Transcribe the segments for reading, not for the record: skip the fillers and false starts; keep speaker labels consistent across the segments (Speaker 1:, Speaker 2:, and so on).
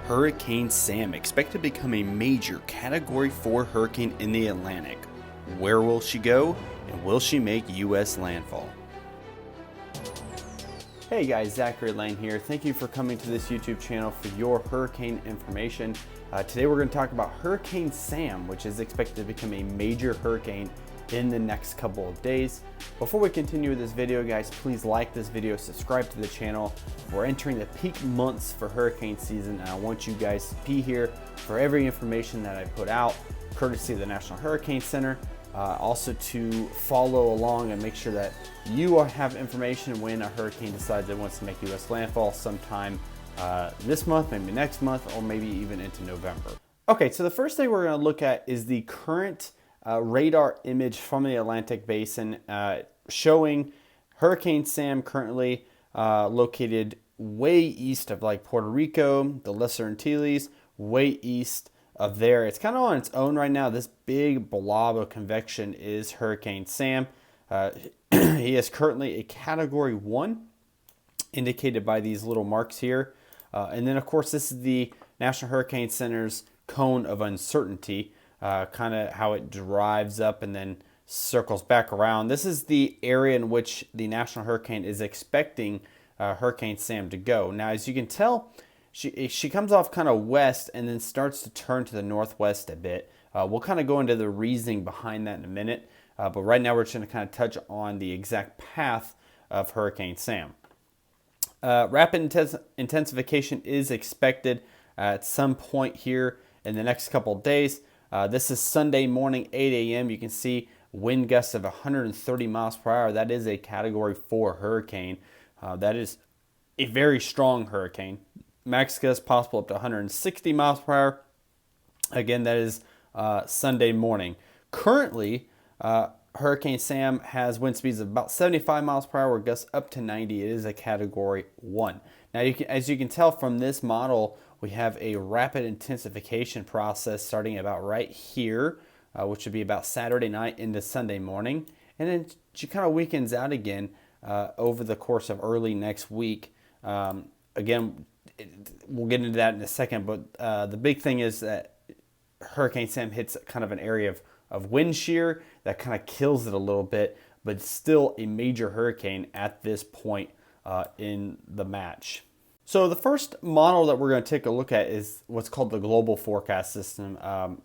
Speaker 1: Hurricane Sam expected to become a major Category 4 hurricane in the Atlantic. Where will she go, and will she make U.S. landfall? Hey guys, Zachary Lane here. Thank you for coming to this YouTube channel for your hurricane information. Today we're going to talk about Hurricane Sam, which is expected to become a major hurricane in the next couple of days. Before we continue with this video, guys, please like this video, subscribe to the channel. We're entering the peak months for hurricane season, and I want you guys to be here for every information that I put out, courtesy of the National Hurricane Center. Also to follow along and make sure that you have information when a hurricane decides it wants to make U.S. landfall sometime this month, maybe next month, or maybe even into November. Okay, so the first thing we're going to look at is the current radar image from the Atlantic Basin showing Hurricane Sam currently located way east of like Puerto Rico, the Lesser Antilles, way east of there. It's kind of on its own right now. This big blob of convection is Hurricane Sam. He is currently a Category 1, indicated by these little marks here. And then, of course, this is the National Hurricane Center's cone of uncertainty, kind of how it drives up and then circles back around. This is the area in which the National Hurricane is expecting Hurricane Sam to go. Now, as you can tell, she comes off kind of west and then starts to turn to the northwest a bit. We'll kind of go into the reasoning behind that in a minute. But right now we're just going to kind of touch on the exact path of Hurricane Sam. Rapid intensification is expected at some point here in the next couple of days. This is Sunday morning, 8 a.m. You can see wind gusts of 130 miles per hour. That is a Category 4 hurricane. That is a very strong hurricane. Max gusts possible up to 160 miles per hour. Again, that is Sunday morning. Currently, Hurricane Sam has wind speeds of about 75 miles per hour, gusts up to 90. It is a Category 1. Now, as you can tell from this model, we have a rapid intensification process starting about right here, which would be about Saturday night into Sunday morning. And then she kind of weakens out again over the course of early next week. Again, we'll get into that in a second, but the big thing is that Hurricane Sam hits kind of an area of wind shear that kind of kills it a little bit, but it's still a major hurricane at this point in the match. So the first model that we're going to take a look at is what's called the Global Forecast System,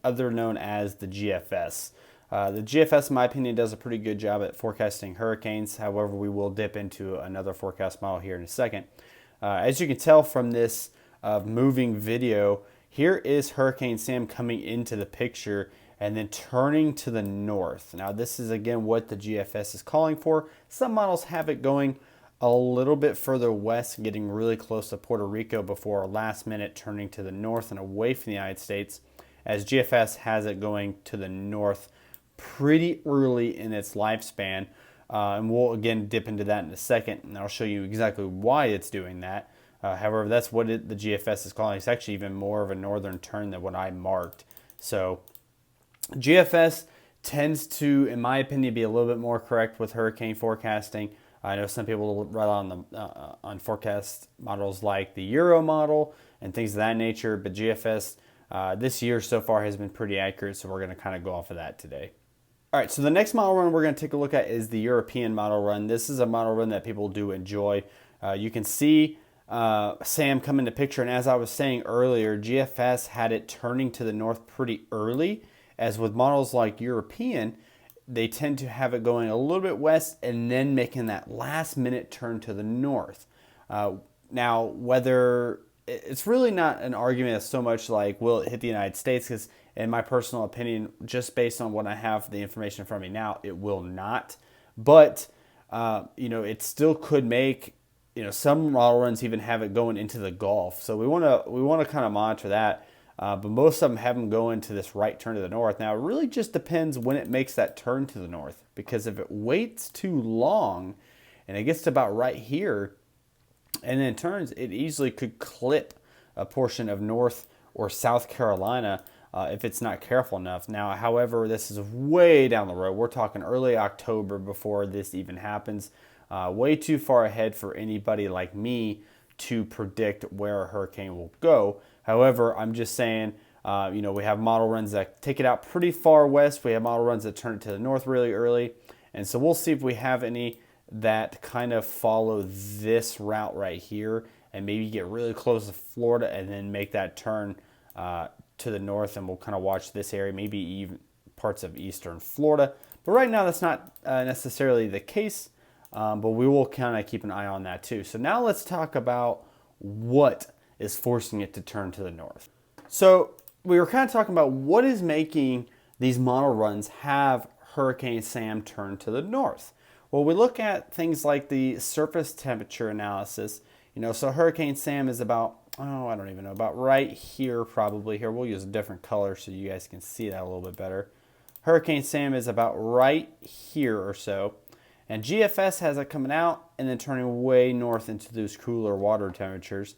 Speaker 1: other known as the GFS. The GFS, in my opinion, does a pretty good job at forecasting hurricanes. However, we will dip into another forecast model here in a second. As you can tell from this moving video, here is Hurricane Sam coming into the picture and then turning to the north. Now, this is, again, what the GFS is calling for. Some models have it going a little bit further west, getting really close to Puerto Rico before last minute turning to the north and away from the United States, as GFS has it going to the north pretty early in its lifespan. And we'll, again, dip into that in a second, and I'll show you exactly why it's doing that. However, that's what the GFS is calling. It's actually even more of a northern turn than what I marked. So GFS tends to, in my opinion, be a little bit more correct with hurricane forecasting. I know some people rely on forecast models like the Euro model and things of that nature, but GFS this year so far has been pretty accurate, so we're going to kind of go off of that today. All right, so the next model run we're going to take a look at is the European model run. This is a model run that people do enjoy. You can see Sam come into picture, and as I was saying earlier, GFS had it turning to the north pretty early, as with models like European, they tend to have it going a little bit west and then making that last minute turn to the north. Now, whether it's really not an argument as so much like will it hit the United States, because in my personal opinion, just based on what I have the information from me now, it will not. But it still could make, some model runs even have it going into the Gulf. So we want to kind of monitor that. But most of them have them go into this right turn to the north. Now, it really just depends when it makes that turn to the north, because if it waits too long and it gets to about right here and then turns, it easily could clip a portion of North or South Carolina if it's not careful enough. Now, however, this is way down the road. We're talking early October before this even happens. Way too far ahead for anybody like me to predict where a hurricane will go. However, I'm just saying, we have model runs that take it out pretty far west. We have model runs that turn it to the north really early. And so we'll see if we have any that kind of follow this route right here and maybe get really close to Florida and then make that turn to the north. And we'll kind of watch this area, maybe even parts of eastern Florida. But right now that's not necessarily the case, but we will kind of keep an eye on that too. So now let's talk about what is forcing it to turn to the north. So we were kind of talking about what is making these model runs have Hurricane Sam turn to the north. Well, we look at things like the surface temperature analysis. So Hurricane Sam is about, I don't even know, about right here probably. Here, we'll use a different color so you guys can see that a little bit better. Hurricane Sam is about right here or so. And GFS has it coming out and then turning way north into those cooler water temperatures.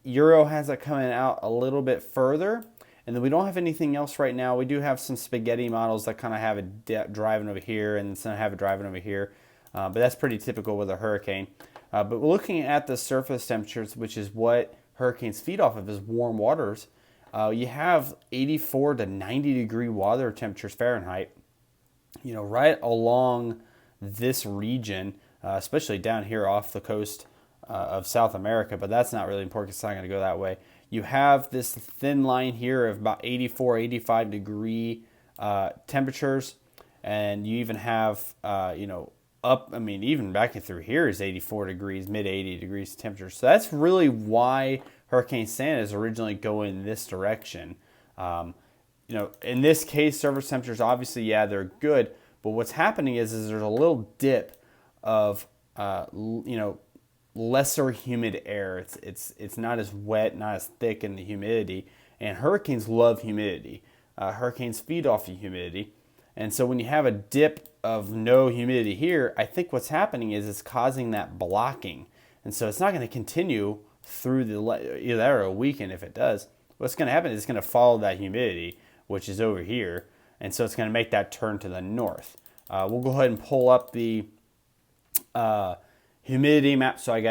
Speaker 1: Euro has it coming out a little bit further. And then we don't have anything else right now. We do have some spaghetti models that kind of have it driving over here and some have it driving over here. But that's pretty typical with a hurricane. But we're looking at the surface temperatures, which is what hurricanes feed off of, is warm waters. You have 84 to 90 degree water temperatures Fahrenheit, right along this region, especially down here off the coast of South America. But that's not really important because it's not going to go that way. You have this thin line here of about 84, 85 degree temperatures. And you even have, even back through here is 84 degrees, mid 80 degrees temperature. So that's really why Hurricane Sam is originally going this direction. In this case, surface temperatures, obviously, yeah, they're good. But what's happening is there's a little dip of, lesser humid air. It's not as wet, not as thick in the humidity. And hurricanes love humidity. Hurricanes feed off of humidity. And so when you have a dip of no humidity here, I think what's happening is it's causing that blocking. And so it's not going to continue through either that or a weekend if it does. What's going to happen is it's going to follow that humidity, which is over here. And so it's going to make that turn to the north. We'll go ahead and pull up the humidity map so I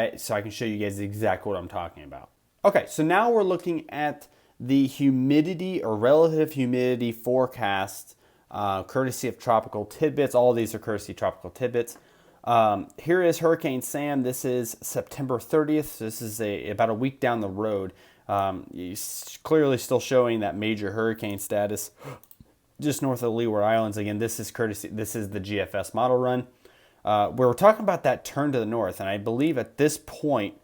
Speaker 1: can show you guys exactly what I'm talking about. Okay, so now we're looking at the humidity or relative humidity forecast, courtesy of Tropical Tidbits. All of these are courtesy of Tropical Tidbits. Here is Hurricane Sam. This is September 30th. So this is about a week down the road. Clearly still showing that major hurricane status just north of the Leeward Islands. Again, this is the GFS model run. We're talking about that turn to the north, and I believe at this point,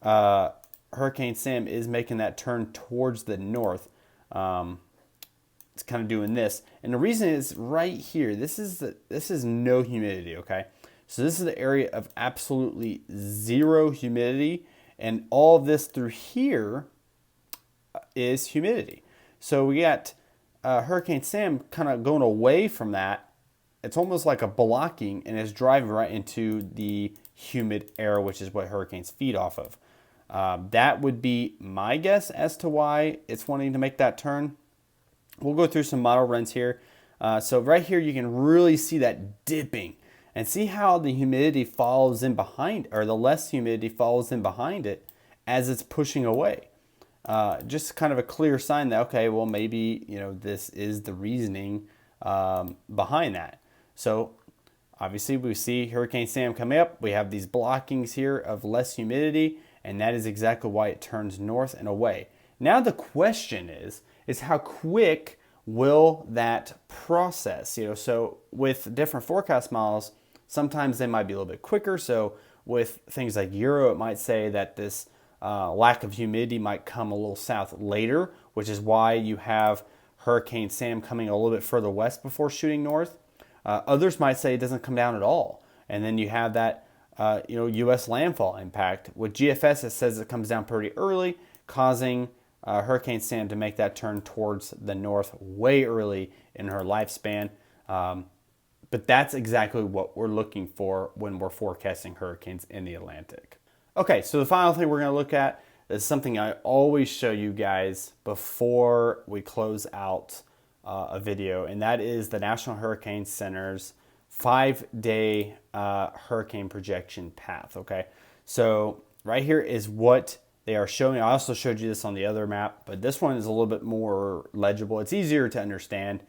Speaker 1: Hurricane Sam is making that turn towards the north. It's kind of doing this, and the reason is right here. This is no humidity. Okay, so this is the area of absolutely zero humidity, and all of this through here is humidity. So we got Hurricane Sam kind of going away from that. It's almost like a blocking, and it's driving right into the humid air, which is what hurricanes feed off of. That would be my guess as to why it's wanting to make that turn. We'll go through some model runs here. So right here, you can really see that dipping and see how the humidity follows in behind, or the less humidity follows in behind it as it's pushing away. Just kind of a clear sign that, okay, well, maybe, this is the reasoning behind that. So obviously we see Hurricane Sam coming up. We have these blockings here of less humidity, and that is exactly why it turns north and away. Now the question is how quick will that process? So with different forecast models, sometimes they might be a little bit quicker. So with things like Euro, it might say that this lack of humidity might come a little south later, which is why you have Hurricane Sam coming a little bit further west before shooting north. Others might say it doesn't come down at all. And then you have that, U.S. landfall impact. With GFS, it says it comes down pretty early, causing Hurricane Sam to make that turn towards the north way early in her lifespan. But that's exactly what we're looking for when we're forecasting hurricanes in the Atlantic. Okay, so the final thing we're going to look at is something I always show you guys before we close out a video, and that is the National Hurricane Center's 5-day hurricane projection path. Okay, so right here is what they are showing, I also showed you this on the other map, but this one is a little bit more legible. It's easier to understand,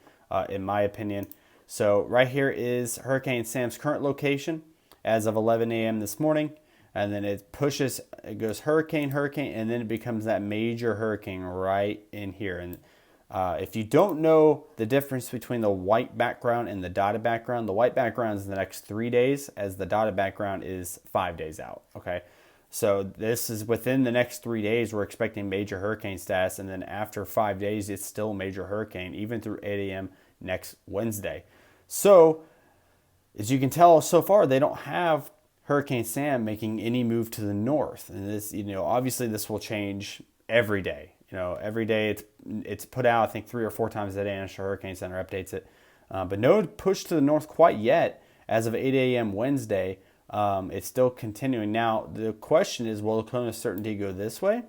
Speaker 1: in my opinion. So right here is Hurricane Sam's current location as of 11 a.m. this morning. And then it pushes, it goes hurricane, hurricane, and then it becomes that major hurricane right in here. And if you don't know the difference between the white background and the dotted background, the white background is the next 3 days, as the dotted background is 5 days out, okay? So this is within the next 3 days, we're expecting major hurricane status, and then after 5 days, it's still a major hurricane, even through 8 a.m. next Wednesday. So, as you can tell so far, they don't have Hurricane Sam making any move to the north. And this, obviously this will change every day. Every day it's put out, I think 3 or 4 times a day, National Hurricane Center updates it. But no push to the north quite yet. As of 8 a.m. Wednesday, it's still continuing. Now, the question is, will the cone of certainty go this way?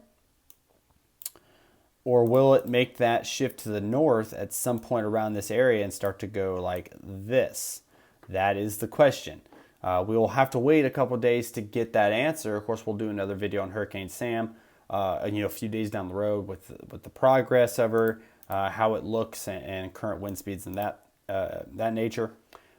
Speaker 1: Or will it make that shift to the north at some point around this area and start to go like this? That is the question. We will have to wait a couple days to get that answer. Of course, we'll do another video on Hurricane Sam, a few days down the road with the progress of her, how it looks, and current wind speeds and that nature.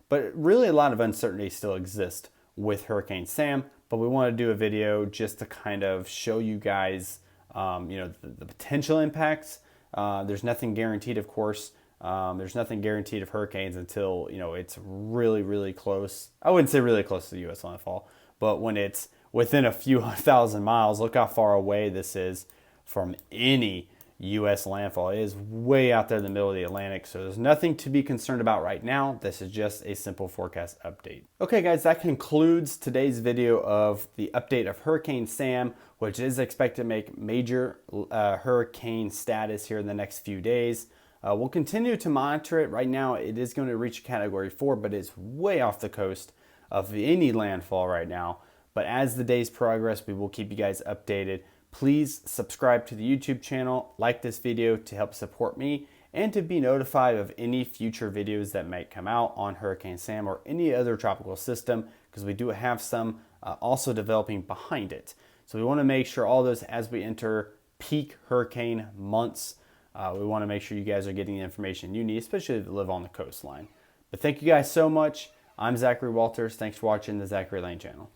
Speaker 1: But really, a lot of uncertainty still exists with Hurricane Sam. But we want to do a video just to kind of show you guys, the potential impacts. There's nothing guaranteed, of course. There's nothing guaranteed of hurricanes until, it's really, really close. I wouldn't say really close to the U.S. landfall, but when it's within a few thousand miles, look how far away this is from any U.S. landfall. It is way out there in the middle of the Atlantic, so there's nothing to be concerned about right now. This is just a simple forecast update. Okay, guys, that concludes today's video of the update of Hurricane Sam, which is expected to make major hurricane status here in the next few days. We'll continue to monitor it. Right now, it is going to reach Category 4, but it's way off the coast of any landfall right now. But as the days progress, we will keep you guys updated. Please subscribe to the YouTube channel, like this video to help support me, and to be notified of any future videos that might come out on Hurricane Sam or any other tropical system, because we do have some also developing behind it. So we want to make sure all those, as we enter peak hurricane months, we want to make sure you guys are getting the information you need, especially if you live on the coastline. But thank you guys so much. I'm Zachary Walters. Thanks for watching the Zachary Lane channel.